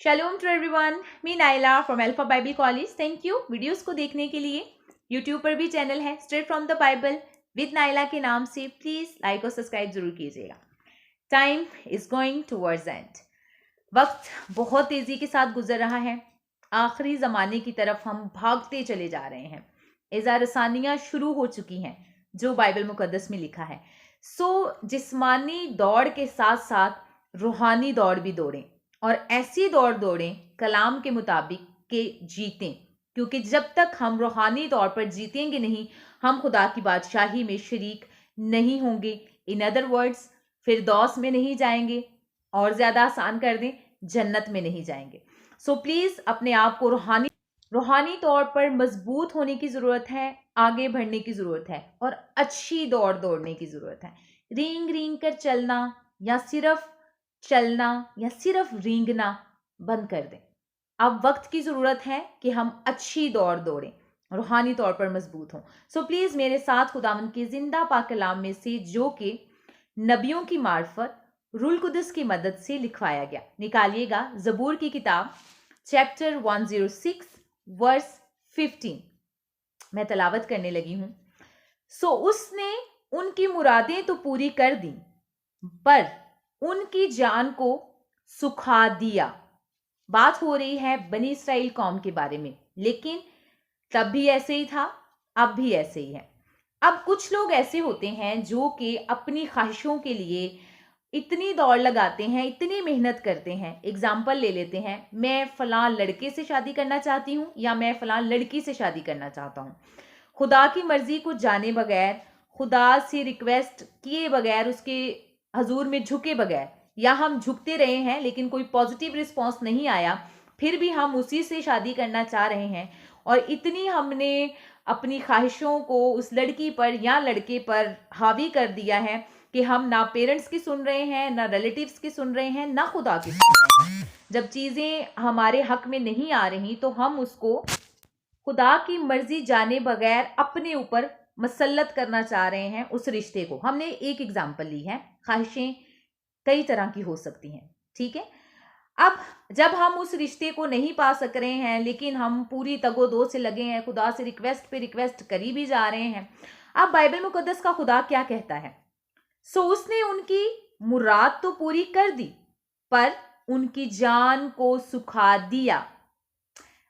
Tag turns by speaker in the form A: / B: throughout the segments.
A: शलोम to everyone, me Naila from Alpha Bible college. Thank you videos को देखने के लिए। यूट्यूब पर भी चैनल है straight from the Bible with Naila के नाम से। प्लीज़ लाइक और सब्सक्राइब जरूर कीजिएगा। Time is going towards end. वक्त बहुत तेज़ी के साथ गुजर रहा है। आखिरी ज़माने की तरफ हम भागते चले जा रहे हैं। इज़ार रसानियाँ शुरू हो चुकी हैं जो बाइबल मुकद्दस में लिखा है। जिस्मानी दौड़ के साथ साथ रूहानी दौड़ भी दौड़ें और ऐसी दौड़ दौड़ें कलाम के मुताबिक के जीतें, क्योंकि जब तक हम रूहानी तौर पर जीतेंगे नहीं, हम खुदा की बादशाही में शरीक नहीं होंगे। इन अदर वर्ड्स, फिरदौस में नहीं जाएंगे, और ज़्यादा आसान कर दें, जन्नत में नहीं जाएंगे। सो प्लीज़ अपने आप को रूहानी तौर पर मजबूत होने की ज़रूरत है, आगे बढ़ने की ज़रूरत है और अच्छी दौड़ दौड़ने की ज़रूरत है। रेंग रेंग कर चलना या सिर्फ चलना या सिर्फ रेंगना बंद कर दें। अब वक्त की ज़रूरत है कि हम अच्छी दौड़ दौड़ें, रूहानी तौर पर मजबूत हों। सो प्लीज़ मेरे साथ खुदावंद के जिंदा पाक कलाम में से, जो कि नबियों की मार्फत रूल कुदस की मदद से लिखवाया गया, निकालिएगा ज़बूर की किताब चैप्टर 106 वर्स 15। मैं तलावत करने लगी हूं। उसने उनकी मुरादें तो पूरी कर दी, पर उनकी जान को सुखा दिया। बात हो रही है बनी इस्राइल कौम के बारे में, लेकिन तब भी ऐसे ही था, अब भी ऐसे ही है। अब कुछ लोग ऐसे होते हैं जो कि अपनी ख्वाहिशों के लिए इतनी दौड़ लगाते हैं, इतनी मेहनत करते हैं। एग्जाम्पल ले लेते हैं, मैं फलां लड़के से शादी करना चाहती हूँ या मैं फलां लड़की से शादी करना चाहता हूँ। खुदा की मर्जी को जाने बगैर, खुदा से रिक्वेस्ट किए बगैर, उसके हजूर में झुके बगैर, या हम झुकते रहे हैं लेकिन कोई पॉजिटिव रिस्पॉन्स नहीं आया, फिर भी हम उसी से शादी करना चाह रहे हैं। और इतनी हमने अपनी ख्वाहिशों को उस लड़की पर या लड़के पर हावी कर दिया है कि हम ना पेरेंट्स की सुन रहे हैं, ना रिलेटिव्स की सुन रहे हैं, ना खुदा की सुन रहे हैं। जब चीज़ें हमारे हक में नहीं आ रही तो हम उसको खुदा की मर्जी जाने बगैर अपने ऊपर मसल्लत करना चाह रहे हैं उस रिश्ते को। हमने एक एग्जाम्पल ली है, ख्वाहिशें कई तरह की हो सकती हैं, ठीक है। अब जब हम उस रिश्ते को नहीं पा सक रहे हैं, लेकिन हम पूरी तगोदो से लगे हैं, खुदा से रिक्वेस्ट पे रिक्वेस्ट करी भी जा रहे हैं। अब बाइबल मुकद्दस का खुदा क्या कहता है? उसने उनकी मुराद तो पूरी कर दी, पर उनकी जान को सुखा दिया।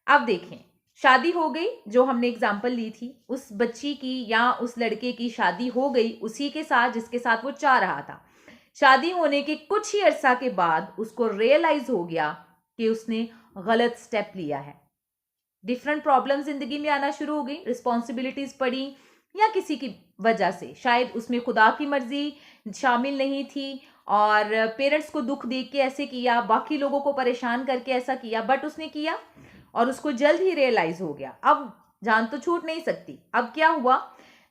A: अब देखें, शादी हो गई, जो हमने एग्जाम्पल ली थी, उस बच्ची की या उस लड़के की शादी हो गई उसी के साथ जिसके साथ वो चाह रहा था। शादी होने के कुछ ही अरसा के बाद उसको रियलाइज हो गया कि उसने गलत स्टेप लिया है। डिफरेंट प्रॉब्लम जिंदगी में आना शुरू हो गई, रिस्पॉन्सिबिलिटीज पड़ी, या किसी की वजह से, शायद उसमें खुदा की मर्जी शामिल नहीं थी और पेरेंट्स को दुख देख के ऐसे किया, बाकी लोगों को परेशान करके ऐसा किया, बट उसने किया और उसको जल्द ही रियलाइज हो गया। अब जान तो छूट नहीं सकती। अब क्या हुआ,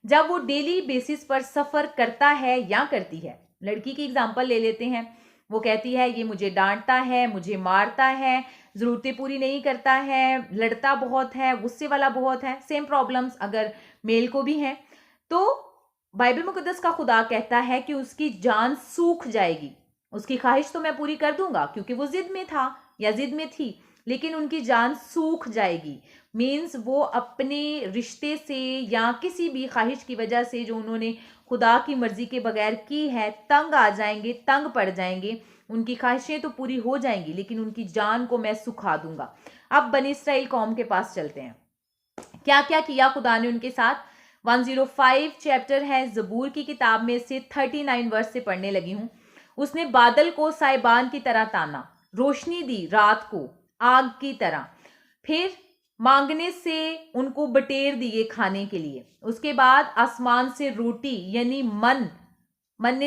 A: जब वो डेली बेसिस पर सफर करता है या करती है, लड़की की एग्जाम्पल ले लेते हैं, वो कहती है ये मुझे डांटता है, मुझे मारता है, ज़रूरतें पूरी नहीं करता है, लड़ता बहुत है, गुस्से वाला बहुत है। सेम प्रॉब्लम्स अगर मेल को भी हैं, तो बाइबल मुकद्दस का खुदा कहता है कि उसकी जान सूख जाएगी। उसकी ख्वाहिश तो मैं पूरी कर दूंगा क्योंकि वो जिद में था या जिद में थी, लेकिन उनकी जान सूख जाएगी। मीन्स वो अपने रिश्ते से या किसी भी ख्वाहिश की वजह से जो उन्होंने खुदा की मर्जी के बगैर की है, तंग आ जाएंगे, तंग पड़ जाएंगे। उनकी ख्वाहिशें तो पूरी हो जाएंगी, लेकिन उनकी जान को मैं सुखा दूंगा। अब बनी इस्राइल कौम के पास चलते हैं, क्या क्या किया खुदा ने उनके साथ। 105 चैप्टर है ज़बूर की किताब में से 39 वर्स से पढ़ने लगी हूं। उसने बादल को साइबान की तरह ताना, रोशनी दी रात को आग की तरह, फिर मांगने से उनको बटेर दिए खाने के लिए। उसके बाद आसमान से रोटी यानी मन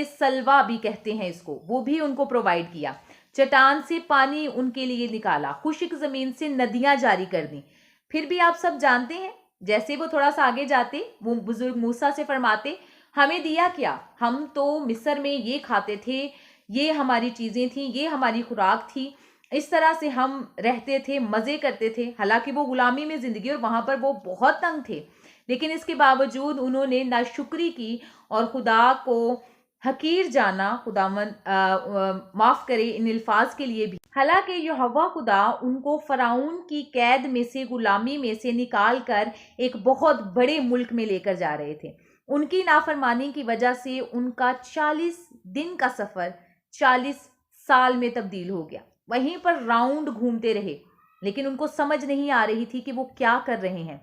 A: सलवा भी कहते हैं इसको, वो भी उनको प्रोवाइड किया। चट्टान से पानी उनके लिए निकाला, खुश्क जमीन से नदियां जारी कर दी। फिर भी आप सब जानते हैं, जैसे वो थोड़ा सा आगे जाते, वो बुजुर्ग मूसा से फरमाते, हमें दिया क्या, हम तो मिस्र में ये खाते थे, ये हमारी चीजें थी, ये हमारी खुराक थी, इस तरह से हम रहते थे, मजे करते थे। हालांकि वो गुलामी में जिंदगी और वहां पर वो बहुत तंग थे, लेकिन इसके बावजूद उन्होंने नाशुक्री की और खुदा को हकीर जाना। खुदावन माफ करे इन अल्फाज के लिए भी, हालांकि यहोवा खुदा उनको फ़िरौन की कैद में से, गुलामी में से निकाल कर एक बहुत बड़े मुल्क में लेकर जा रहे थे। उनकी नाफरमानी की वजह से उनका 40 दिन का सफ़र 40 साल में तब्दील हो गया। वहीं पर राउंड घूमते रहे, लेकिन उनको समझ नहीं आ रही थी कि वो क्या कर रहे हैं।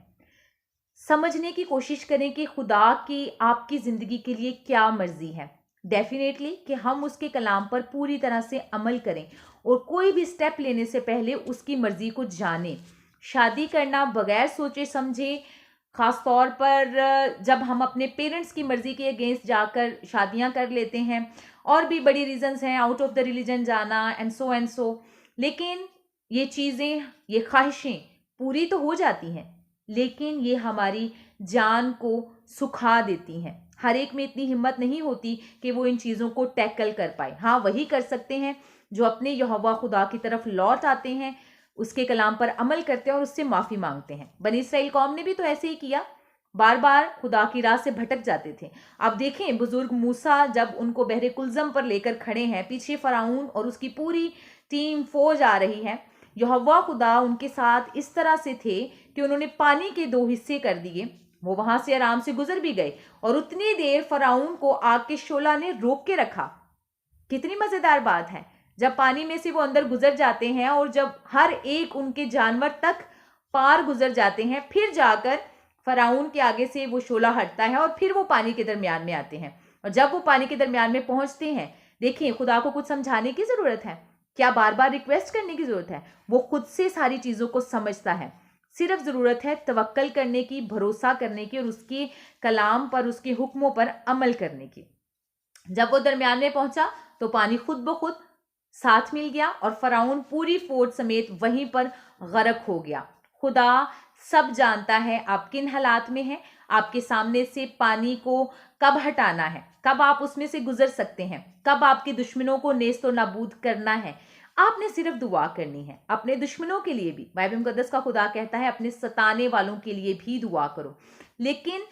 A: समझने की कोशिश करें कि खुदा की आपकी ज़िंदगी के लिए क्या मर्ज़ी है। डेफिनेटली कि हम उसके कलाम पर पूरी तरह से अमल करें और कोई भी स्टेप लेने से पहले उसकी मर्ज़ी को जानें। शादी करना बगैर सोचे समझे, ख़ास तौर पर जब हम अपने पेरेंट्स की मर्ज़ी के अगेंस्ट जाकर शादियां कर लेते हैं, और भी बड़ी रीज़न्स हैं, आउट ऑफ द रिलीजन जाना एंड सो। लेकिन ये चीज़ें, ये ख्वाहिशें पूरी तो हो जाती हैं, लेकिन ये हमारी जान को सुखा देती हैं। हर एक में इतनी हिम्मत नहीं होती कि वो इन चीज़ों को टैकल कर पाए। हाँ, वही कर सकते हैं जो अपने यहोवा खुदा की तरफ लौट आते हैं, उसके कलाम पर अमल करते हैं और उससे माफ़ी मांगते हैं। बनी इसराइल कौम ने भी तो ऐसे ही किया, बार बार खुदा की राह से भटक जाते थे। अब देखें, बुजुर्ग मूसा जब उनको बहरे कुलज़म पर लेकर खड़े हैं, पीछे फ़िरौन और उसकी पूरी टीम फौज आ रही है, यहोवा खुदा उनके साथ इस तरह से थे कि उन्होंने पानी के 2 हिस्से कर दिए। वो वहां से आराम से गुजर भी गए और उतनी देर फ़िरौन को आग के शोला ने रोक के रखा। कितनी मजेदार बात है, जब पानी में से वो अंदर गुजर जाते हैं और जब हर एक उनके जानवर तक पार गुजर जाते हैं, फिर जाकर फ़िरौन के आगे से वो शोला हटता है और फिर वो पानी के दरमियान में आते हैं। और जब वो पानी के दरमियान में पहुंचते हैं, देखिए खुदा को कुछ समझाने की जरूरत है क्या, बार बार रिक्वेस्ट करने की जरूरत है? वो खुद से सारी चीजों को समझता है। सिर्फ जरूरत है तवक्कल करने की, भरोसा करने की और उसके कलाम पर, उसके हुक्मों पर अमल करने की। जब वो दरमियान में पहुंचा तो पानी खुद ब खुद साथ मिल गया और फ़िरौन पूरी फौज समेत वहीं पर गर्क हो गया। खुदा सब जानता है आप किन हालात में हैं, आपके सामने से पानी को कब हटाना है, कब आप उसमें से गुजर सकते हैं, कब आपके दुश्मनों को नेस्त और नाबूद करना है। आपने सिर्फ दुआ करनी है, अपने दुश्मनों के लिए भी। बाइबल मुकद्दस का खुदा कहता है अपने सताने वालों के लिए भी दुआ करो। लेकिन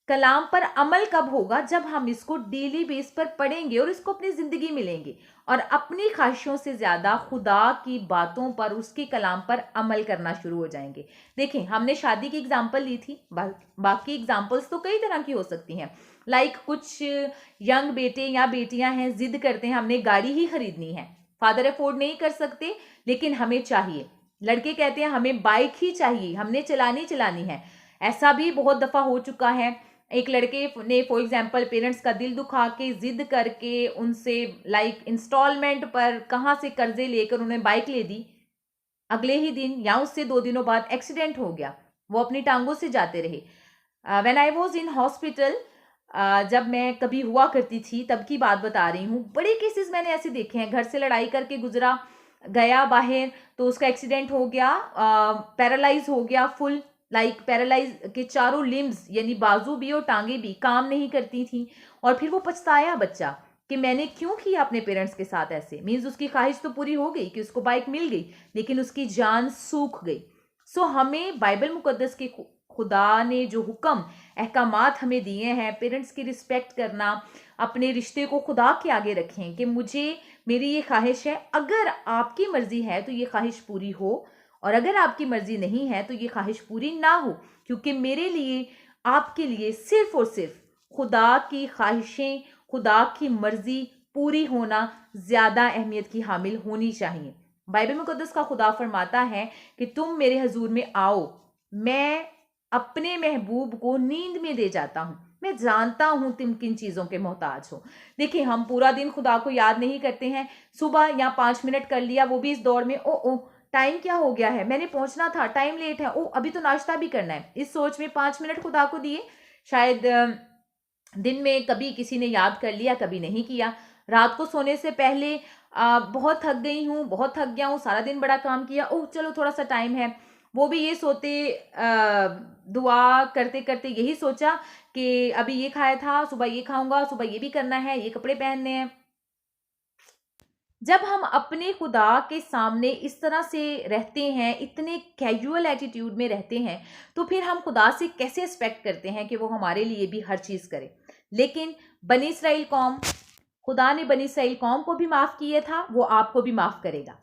A: कलाम पर अमल कब होगा? जब हम इसको डेली बेस पर पढ़ेंगे और इसको अपनी जिंदगी में लेंगे और अपनी ख्वाहिशों से ज्यादा खुदा की बातों पर, उसके कलाम पर अमल करना शुरू हो जाएंगे। देखें, हमने शादी की एग्जांपल ली थी, बाकी एग्जांपल्स तो कई तरह की हो सकती हैं। लाइक कुछ यंग बेटे या बेटियां हैं, जिद करते हैं हमने गाड़ी ही खरीदनी है, फादर अफोर्ड नहीं कर सकते लेकिन हमें चाहिए। लड़के कहते हैं हमें बाइक ही चाहिए, हमने चलानी है। ऐसा भी बहुत दफा हो चुका है। एक लड़के ने फॉर एग्जाम्पल पेरेंट्स का दिल दुखा के, जिद करके उनसे लाइक इंस्टॉलमेंट पर कहाँ से कर्जे लेकर उन्हें बाइक ले दी। अगले ही दिन या उससे 2 दिनों बाद एक्सीडेंट हो गया, वो अपनी टांगों से जाते रहे। When I was in hospital, जब मैं कभी हुआ करती थी तब की बात बता रही हूँ, बड़े केसेस मैंने ऐसे देखे हैं। घर से लड़ाई करके गुजरा, गया बाहर तो उसका एक्सीडेंट हो गया, पैरालाइज हो गया फुल, लाइक पैरालाइज के चारों लिम्स यानी बाजू भी और टांगे भी काम नहीं करती थी। और फिर वो पछताया बच्चा कि मैंने क्यों किया अपने पेरेंट्स के साथ ऐसे। मीन्स उसकी ख्वाहिश तो पूरी हो गई कि उसको बाइक मिल गई, लेकिन उसकी जान सूख गई। सो हमें बाइबल मुकद्दस के खुदा ने जो हुक्म अहकामात हमें दिए हैं, पेरेंट्स की रिस्पेक्ट करना, अपने रिश्ते को खुदा के आगे रखें कि मुझे, मेरी ये ख्वाहिश है, अगर आपकी मर्जी है तो ये ख्वाहिश पूरी हो, और अगर आपकी मर्जी नहीं है तो ये ख्वाहिश पूरी ना हो, क्योंकि मेरे लिए, आपके लिए सिर्फ और सिर्फ खुदा की ख्वाहिशें, खुदा की मर्जी पूरी होना ज्यादा अहमियत की हामिल होनी चाहिए। बाइबल मुकद्दस का खुदा फरमाता है कि तुम मेरे हजूर में आओ, मैं अपने महबूब को नींद में दे जाता हूं, मैं जानता हूं तुम किन चीजों के मोहताज हो। देखिए, हम पूरा दिन खुदा को याद नहीं करते हैं, सुबह या 5 मिनट कर लिया, वो भी इस दौड़ में, ओ टाइम क्या हो गया है, मैंने पहुंचना था, टाइम लेट है, ओ अभी तो नाश्ता भी करना है। इस सोच में 5 मिनट खुदा को दिए, शायद दिन में कभी किसी ने याद कर लिया, कभी नहीं किया। रात को सोने से पहले बहुत थक गई हूँ, बहुत थक गया हूँ, सारा दिन बड़ा काम किया, ओह चलो थोड़ा सा टाइम है, वो भी ये सोते दुआ करते करते यही सोचा कि अभी ये खाया था, सुबह ये खाऊंगा, सुबह ये भी करना है, ये कपड़े पहनने हैं। जब हम अपने खुदा के सामने इस तरह से रहते हैं, इतने कैजुअल एटीट्यूड में रहते हैं, तो फिर हम खुदा से कैसे एक्सपेक्ट करते हैं कि वो हमारे लिए भी हर चीज करे। लेकिन बनी इसराइल कौम, खुदा ने बनी इसराइल कौम को भी माफ किया था, वो आपको भी माफ करेगा।